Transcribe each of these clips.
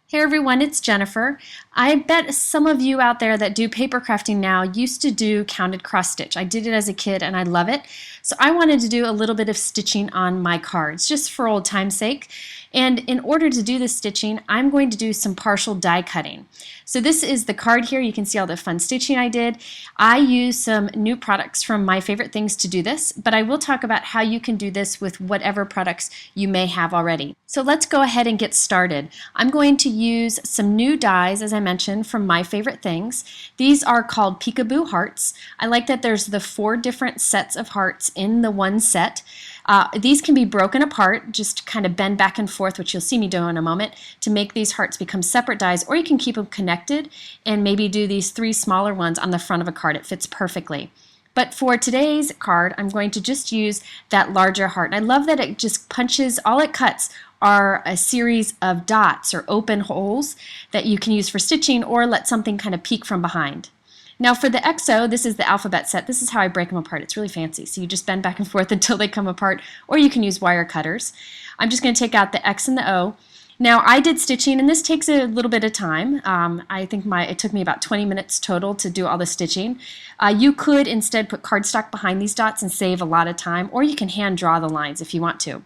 Hey everyone, it's Jennifer. I bet some of you out there that do paper crafting now used to do counted cross stitch. I did it as a kid and I love it. So I wanted to do a little bit of stitching on my cards just for old time's sake. And in order to do this stitching, I'm going to do some partial die cutting. So this is the card here. You can see all the fun stitching I did. I use some new products from My Favorite Things to do this, but I will talk about how you can do this with whatever products you may have already. So let's go ahead and get started. I'm going to use some new dies, as I mentioned, from My Favorite Things. These are called Peekaboo Hearts. I like that there's the 4 different sets of hearts in the one set. These can be broken apart, just kind of bend back and forth, which you'll see me do in a moment, to make these hearts become separate dies, or you can keep them connected and maybe do these 3 smaller ones on the front of a card. It fits perfectly. But for today's card, I'm going to just use that larger heart. And I love that it just punches, all it cuts are a series of dots or open holes that you can use for stitching or let something kind of peek from behind. Now for the XO, this is the alphabet set. This is how I break them apart. It's really fancy. So you just bend back and forth until they come apart, or you can use wire cutters. I'm just going to take out the X and the O. Now I did stitching, and this takes a little bit of time. I think it took me about 20 minutes total to do all the stitching. You could instead put cardstock behind these dots and save a lot of time, or you can hand draw the lines if you want to.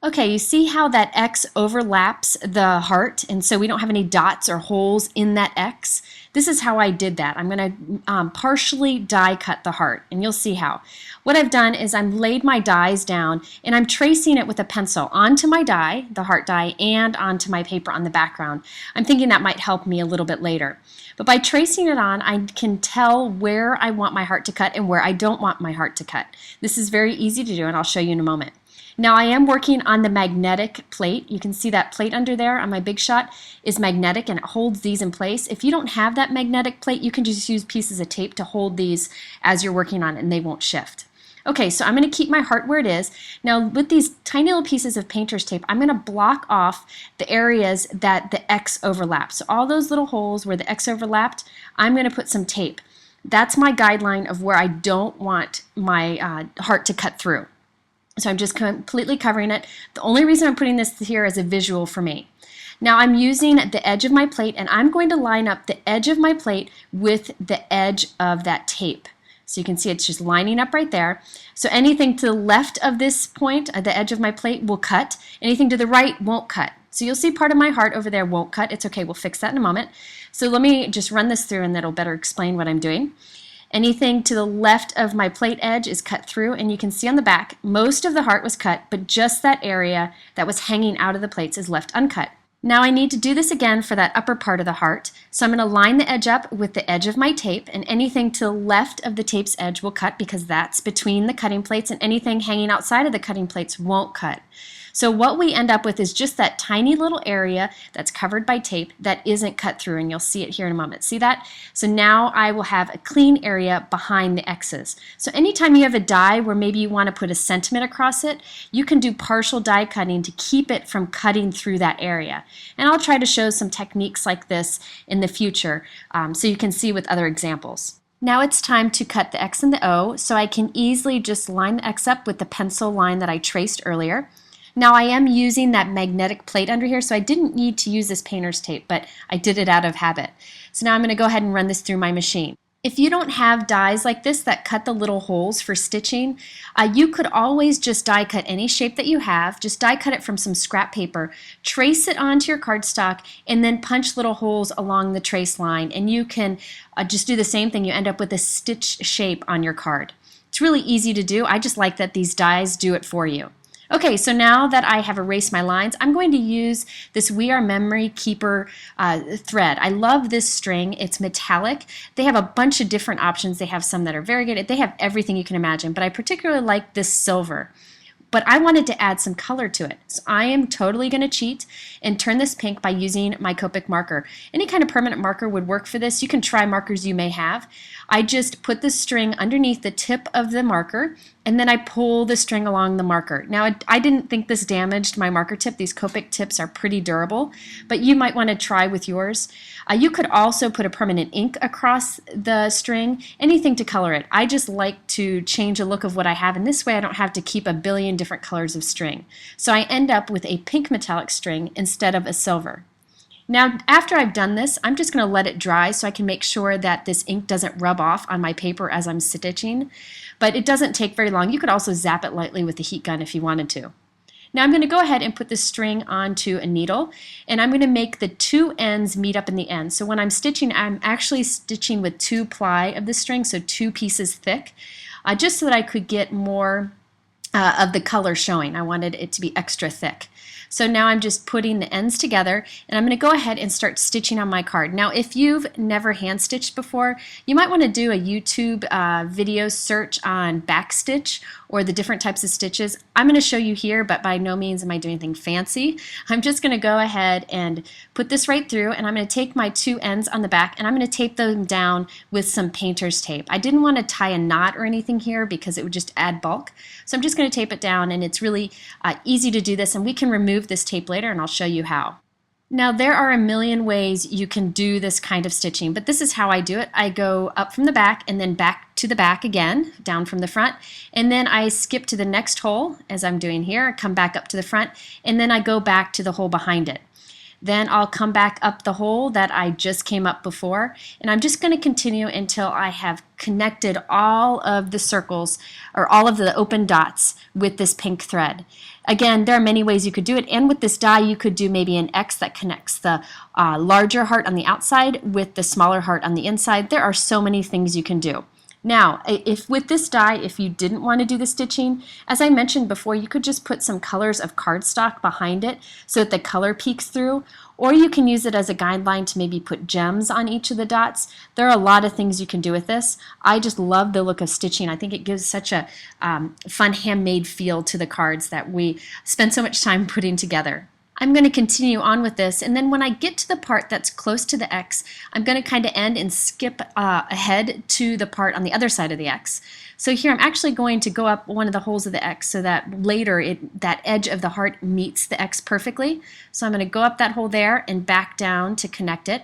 Okay, you see how that X overlaps the heart, and so we don't have any dots or holes in that X? This is how I did that. I'm going to partially die cut the heart, and you'll see how. What I've done is I've laid my dies down, and I'm tracing it with a pencil onto my die, the heart die, and onto my paper on the background. I'm thinking that might help me a little bit later. But by tracing it on, I can tell where I want my heart to cut and where I don't want my heart to cut. This is very easy to do, and I'll show you in a moment. Now I am working on the magnetic plate. You can see that plate under there on my Big Shot is magnetic and it holds these in place. If you don't have that magnetic plate, you can just use pieces of tape to hold these as you're working on it and they won't shift. Okay, so I'm going to keep my heart where it is. Now with these tiny little pieces of painter's tape, I'm going to block off the areas that the X overlaps. So all those little holes where the X overlapped, I'm going to put some tape. That's my guideline of where I don't want my heart to cut through. So I'm just completely covering it. The only reason I'm putting this here is a visual for me. Now I'm using the edge of my plate, and I'm going to line up the edge of my plate with the edge of that tape. So you can see it's just lining up right there. So anything to the left of this point, the edge of my plate, will cut. Anything to the right won't cut. So you'll see part of my heart over there won't cut. It's okay, we'll fix that in a moment. So let me just run this through and that'll better explain what I'm doing. Anything to the left of my plate edge is cut through, and you can see on the back most of the heart was cut, but just that area that was hanging out of the plates is left uncut. Now I need to do this again for that upper part of the heart, so I'm going to line the edge up with the edge of my tape, and anything to the left of the tape's edge will cut because that's between the cutting plates, and anything hanging outside of the cutting plates won't cut. So what we end up with is just that tiny little area that's covered by tape that isn't cut through, and you'll see it here in a moment. See that? So now I will have a clean area behind the X's. So anytime you have a die where maybe you want to put a sentiment across it, you can do partial die cutting to keep it from cutting through that area. And I'll try to show some techniques like this in the future so you can see with other examples. Now it's time to cut the X and the O, so I can easily just line the X up with the pencil line that I traced earlier. Now I am using that magnetic plate under here, so I didn't need to use this painter's tape, but I did it out of habit. So now I'm going to go ahead and run this through my machine. If you don't have dies like this that cut the little holes for stitching, you could always just die cut any shape that you have. Just die cut it from some scrap paper, trace it onto your cardstock, and then punch little holes along the trace line, and you can just do the same thing. You end up with a stitch shape on your card. It's really easy to do. I just like that these dies do it for you. Okay, so now that I have erased my lines, I'm going to use this We Are Memory Keeper thread. I love this string. It's metallic. They have a bunch of different options. They have some that are very good. They have everything you can imagine, but I particularly like this silver. But I wanted to add some color to it. So I am totally going to cheat and turn this pink by using my Copic marker. Any kind of permanent marker would work for this. You can try markers you may have. I just put the string underneath the tip of the marker, and then I pull the string along the marker. Now I didn't think this damaged my marker tip. These Copic tips are pretty durable, but you might want to try with yours. You could also put a permanent ink across the string, anything to color it. I just like to change the look of what I have, and this way I don't have to keep a billion different colors of string. So I end up with a pink metallic string instead of a silver. Now, after I've done this, I'm just going to let it dry so I can make sure that this ink doesn't rub off on my paper as I'm stitching. But it doesn't take very long. You could also zap it lightly with the heat gun if you wanted to. Now I'm going to go ahead and put this string onto a needle, and I'm going to make the two ends meet up in the end. So when I'm stitching, I'm actually stitching with 2 ply of the string, so 2 pieces thick, just so that I could get more of the color showing. I wanted it to be extra thick. So now I'm just putting the ends together, and I'm going to go ahead and start stitching on my card. Now if you've never hand stitched before, you might want to do a YouTube video search on backstitch or the different types of stitches. I'm going to show you here, but by no means am I doing anything fancy. I'm just going to go ahead and put this right through, and I'm going to take my 2 ends on the back and I'm going to tape them down with some painter's tape. I didn't want to tie a knot or anything here because it would just add bulk. So I'm just going to tape it down, and it's really easy to do this, and we can remove this tape later and I'll show you how. Now there are a million ways you can do this kind of stitching, but this is how I do it. I go up from the back and then back to the back again, down from the front, and then I skip to the next hole as I'm doing here, come back up to the front, and then I go back to the hole behind it. Then I'll come back up the hole that I just came up before, and I'm just going to continue until I have connected all of the circles or all of the open dots with this pink thread. Again, there are many ways you could do it, and with this die you could do maybe an X that connects the larger heart on the outside with the smaller heart on the inside. There are so many things you can do. Now, if with this die, if you didn't want to do the stitching, as I mentioned before, you could just put some colors of cardstock behind it so that the color peeks through, or you can use it as a guideline to maybe put gems on each of the dots. There are a lot of things you can do with this. I just love the look of stitching. I think it gives such a fun handmade feel to the cards that we spend so much time putting together. I'm going to continue on with this, and then when I get to the part that's close to the X, I'm going to kind of end and skip ahead to the part on the other side of the X. So here I'm actually going to go up one of the holes of the X so that later that edge of the heart meets the X perfectly. So I'm going to go up that hole there and back down to connect it.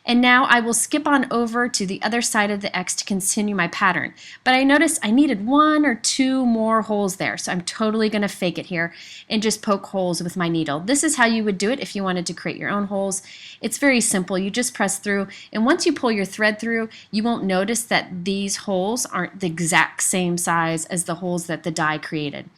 And now I will skip on over to the other side of the X to continue my pattern. But I noticed I needed 1 or 2 more holes there, so I'm totally going to fake it here and just poke holes with my needle. This is how you would do it if you wanted to create your own holes. It's very simple. You just press through, and once you pull your thread through, you won't notice that these holes aren't the exact same size as the holes that the die created.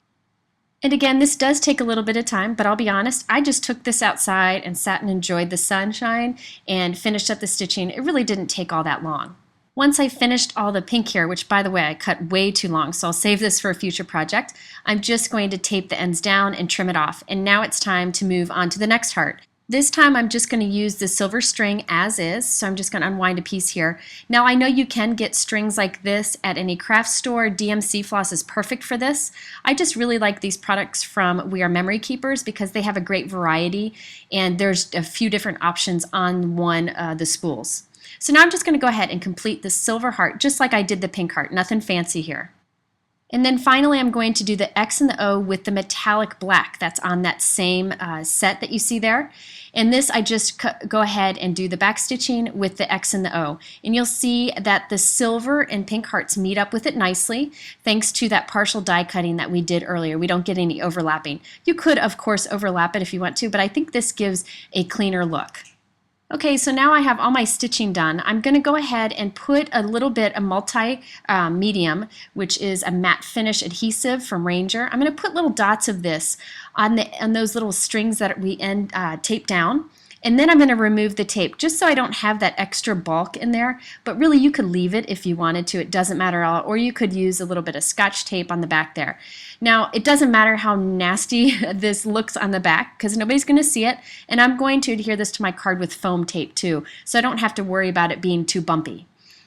And again, this does take a little bit of time, but I'll be honest, I just took this outside and sat and enjoyed the sunshine and finished up the stitching. It really didn't take all that long. Once I finished all the pink here, which by the way I cut way too long, so I'll save this for a future project, I'm just going to tape the ends down and trim it off. And now it's time to move on to the next heart. This time I'm just going to use the silver string as is, so I'm just going to unwind a piece here. Now I know you can get strings like this at any craft store. DMC floss is perfect for this. I just really like these products from We Are Memory Keepers because they have a great variety, and there's a few different options on the spools. So now I'm just going to go ahead and complete the silver heart just like I did the pink heart, nothing fancy here. And then finally I'm going to do the X and the O with the metallic black that's on that same set that you see there. And this I just go ahead and do the back stitching with the X and the O. And you'll see that the silver and pink hearts meet up with it nicely thanks to that partial die cutting that we did earlier. We don't get any overlapping. You could of course overlap it if you want to, but I think this gives a cleaner look. Okay, so now I have all my stitching done. I'm going to go ahead and put a little bit of multi-medium, which is a matte finish adhesive from Ranger. I'm going to put little dots of this on those little strings that we tape down. And then I'm going to remove the tape just so I don't have that extra bulk in there. But really you could leave it if you wanted to. It doesn't matter at all. Or you could use a little bit of Scotch tape on the back there. Now it doesn't matter how nasty this looks on the back because nobody's going to see it. And I'm going to adhere this to my card with foam tape too, so I don't have to worry about it being too bumpy.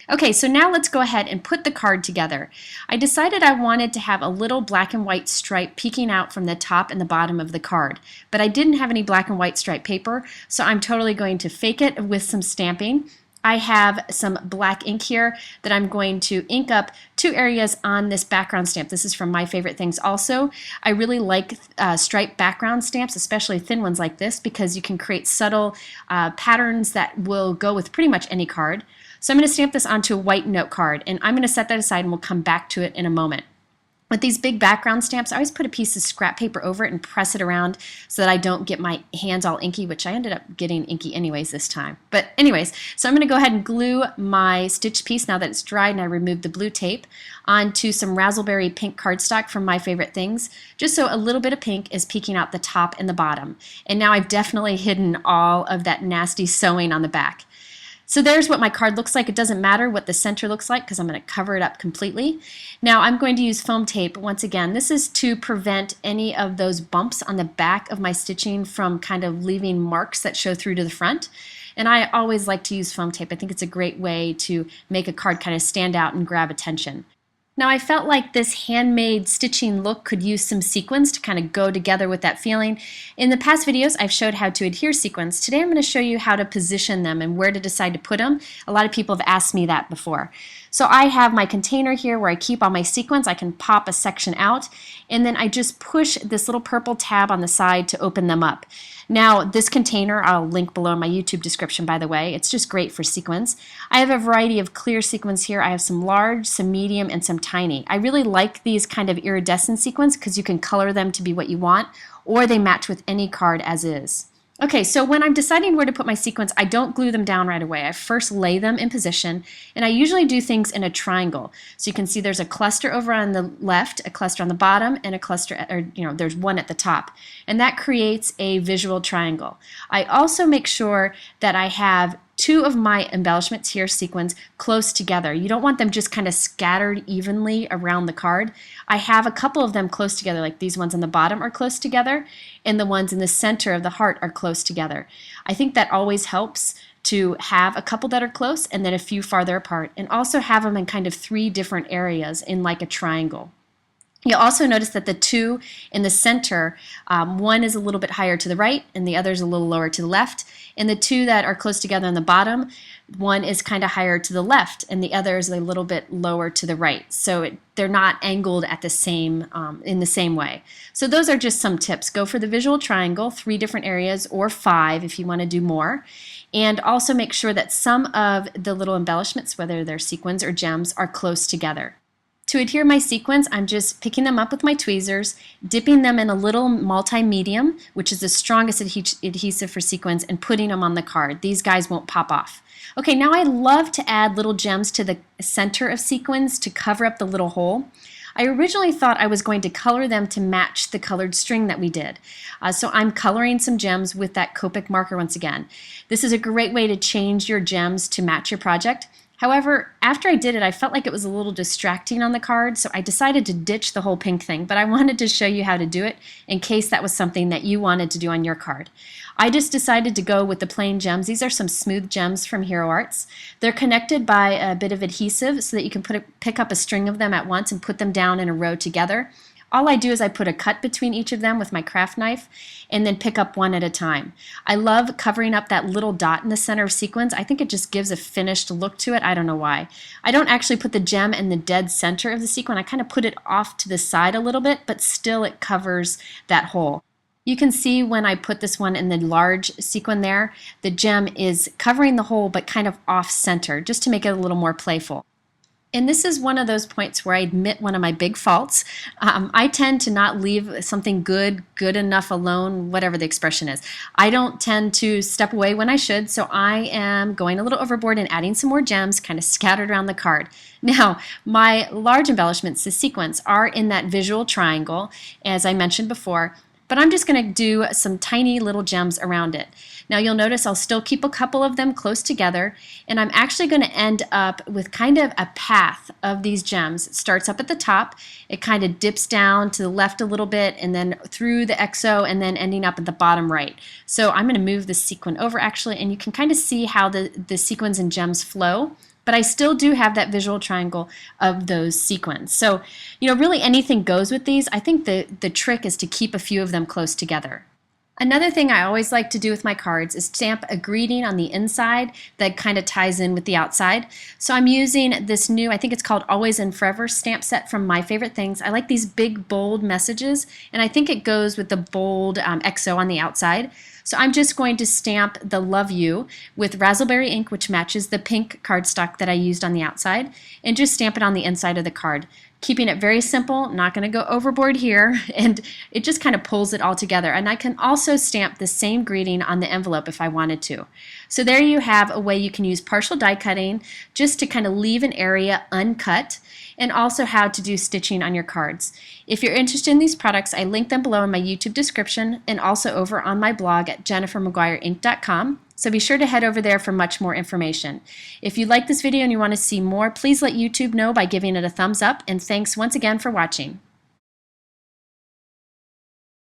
Okay, so now let's go ahead and put the card together. I decided I wanted to have a little black and white stripe peeking out from the top and the bottom of the card, but I didn't have any black and white stripe paper, so I'm totally going to fake it with some stamping. I have some black ink here that I'm going to ink up 2 areas on this background stamp. This is from My Favorite Things also. I really like striped background stamps, especially thin ones like this, because you can create subtle patterns that will go with pretty much any card. So I'm going to stamp this onto a white note card, and I'm going to set that aside and we'll come back to it in a moment. With these big background stamps, I always put a piece of scrap paper over it and press it around so that I don't get my hands all inky, which I ended up getting inky anyways this time. But anyways, so I'm going to go ahead and glue my stitch piece now that it's dried and I removed the blue tape onto some raspberry pink cardstock from My Favorite Things, just so a little bit of pink is peeking out the top and the bottom. And now I've definitely hidden all of that nasty sewing on the back. So there's what my card looks like. It doesn't matter what the center looks like because I'm going to cover it up completely. Now I'm going to use foam tape once again. This is to prevent any of those bumps on the back of my stitching from kind of leaving marks that show through to the front. And I always like to use foam tape. I think it's a great way to make a card kind of stand out and grab attention. Now I felt like this handmade stitching look could use some sequins to kind of go together with that feeling. In the past videos I've showed how to adhere sequins. Today I'm going to show you how to position them and where to decide to put them. A lot of people have asked me that before. So I have my container here where I keep all my sequins. I can pop a section out and then I just push this little purple tab on the side to open them up. Now this container, I'll link below in my YouTube description by the way, it's just great for sequins. I have a variety of clear sequins here. I have some large, some medium, and some tiny. I really like these kind of iridescent sequins because you can color them to be what you want or they match with any card as is. Okay, so when I'm deciding where to put my sequins, I don't glue them down right away. I first lay them in position, and I usually do things in a triangle. So you can see there's a cluster over on the left, a cluster on the bottom, and a cluster, there's one at the top. And that creates a visual triangle. I also make sure that I have two of my embellishments here, sequins, close together. You don't want them just kind of scattered evenly around the card. I have a couple of them close together, like these ones on the bottom are close together, and the ones in the center of the heart are close together. I think that always helps to have a couple that are close and then a few farther apart, and also have them in kind of three different areas in like a triangle. You'll also notice that the two in the center, one is a little bit higher to the right and the other is a little lower to the left. And the two that are close together on the bottom, one is kind of higher to the left and the other is a little bit lower to the right. So they're not angled at the same in the same way. So those are just some tips. Go for the visual triangle, 3 different areas or 5 if you want to do more. And also make sure that some of the little embellishments, whether they're sequins or gems, are close together. To adhere my sequins, I'm just picking them up with my tweezers, dipping them in a little multi-medium, which is the strongest adhesive for sequins, and putting them on the card. These guys won't pop off. Okay, now I love to add little gems to the center of sequins to cover up the little hole. I originally thought I was going to color them to match the colored string that we did. So I'm coloring some gems with that Copic marker once again. This is a great way to change your gems to match your project. However, after I did it, I felt like it was a little distracting on the card, so I decided to ditch the whole pink thing, but I wanted to show you how to do it in case that was something that you wanted to do on your card. I just decided to go with the plain gems. These are some smooth gems from Hero Arts. They're connected by a bit of adhesive so that you can pick up a string of them at once and put them down in a row together. All I do is I put a cut between each of them with my craft knife and then pick up one at a time. I love covering up that little dot in the center of sequins. I think it just gives a finished look to it. I don't know why. I don't actually put the gem in the dead center of the sequin. I kind of put it off to the side a little bit, but still it covers that hole. You can see when I put this one in the large sequin there, the gem is covering the hole but kind of off center just to make it a little more playful. And this is one of those points where I admit one of my big faults. I tend to not leave something good enough alone, whatever the expression is. I don't tend to step away when I should, so I am going a little overboard and adding some more gems kind of scattered around the card. Now, my large embellishments, the sequins, are in that visual triangle, as I mentioned before, but I'm just going to do some tiny little gems around it. Now you'll notice I'll still keep a couple of them close together, and I'm actually going to end up with kind of a path of these gems. It starts up at the top, it kind of dips down to the left a little bit, and then through the XO, and then ending up at the bottom right. So I'm going to move the sequin over actually, and you can kind of see how the sequins and gems flow. But I still do have that visual triangle of those sequins. So, really anything goes with these. I think the trick is to keep a few of them close together. Another thing I always like to do with my cards is stamp a greeting on the inside that kind of ties in with the outside. So I'm using this new, I think it's called Always and Forever stamp set from My Favorite Things. I like these big bold messages, and I think it goes with the bold XO on the outside. So I'm just going to stamp the Love You with raspberry ink, which matches the pink cardstock that I used on the outside, and just stamp it on the inside of the card. keeping it very simple, not going to go overboard here, and it just kind of pulls it all together. And I can also stamp the same greeting on the envelope if I wanted to. So there you have a way you can use partial die cutting just to kind of leave an area uncut, and also how to do stitching on your cards. If you're interested in these products, I link them below in my YouTube description and also over on my blog at jennifermcguireinc.com. So be sure to head over there for much more information. If you like this video and you want to see more, please let YouTube know by giving it a thumbs up, and thanks once again for watching.